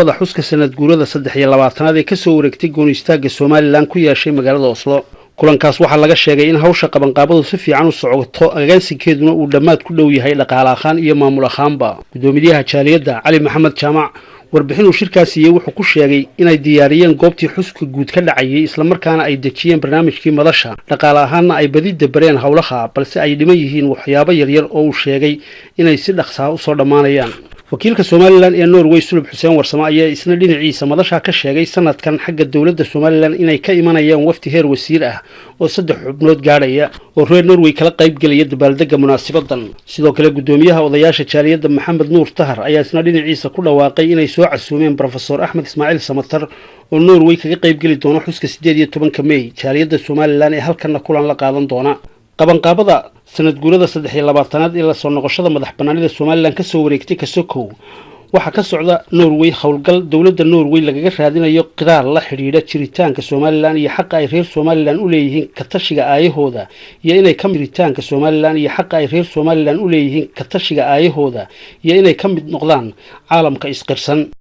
xuska sanad guurada 23aad ee ka soo wareegtay goonistaagga Soomaaliland ku yeeshay magaalada Oslo kulankaas waxa laga sheegay in hawsha qabanqaabadu si fiican u socoto agaasinkeeduna uu dhamaad ku dhow yahay dhaqaale ahaan iyo maamul ahaanba gudoomiyaha jaaliyadda Cali Maxamed Jaamac warbixin uu shirkaasi wuxuu ku sheegay inay diyaariyeen goobtii xuska guud ka dhacayay isla markaana ay dejiyeen barnaamijkii madasha dhaqaale ahaanna ay badi dabareen hawlaha balse ay dhiman yihiin waxyaabo yaryar oo uu sheegay inay si dhaqso ah u soo dhamaanayaan wakiilka Soomaaliland ee Norway Sulub Xuseen Warsamo ayaa isna dhinaciisa madasha ka sheegay sanadkan xagga dawladda Soomaaliland inay ka imanayaan wafti heer wasiir ah oo 3 xubnood gaaraya oo reer Norway kala qayb galaya dabaaldegga munaasabadan sidoo kale gudoomiyaha odayaasha jaaliyadda Maxamed Nuur Tahar ayaa isna dhinaciisa ku dhawaaqay inay soo casuumeen Professor Axmed Ismaaciil Samatar oo Norway kaga qayb gali doona xuska 18 May jaaliyadda Soomaaliland ee halkan kulan la qaadan doona qabanqaabada sanad guurada 23aad ee la soo noqoshada madax banaanida Soomaaliland ka soo wareegtay ka sokow waxa ka socda Norway hawlgal dawladda Norway lagaga raadinayo qiraar la xiriira jiritaanka Soomaaliland iyo xaq ay reer Soomaaliland u leeyihiin ka tashiga aayahooda iyo inay ka miritaanka Soomaaliland iyo xaq ay reer Soomaaliland u leeyihiin ka tashiga aayahooda iyo inay ka mid noqdaan caalamka isqirsan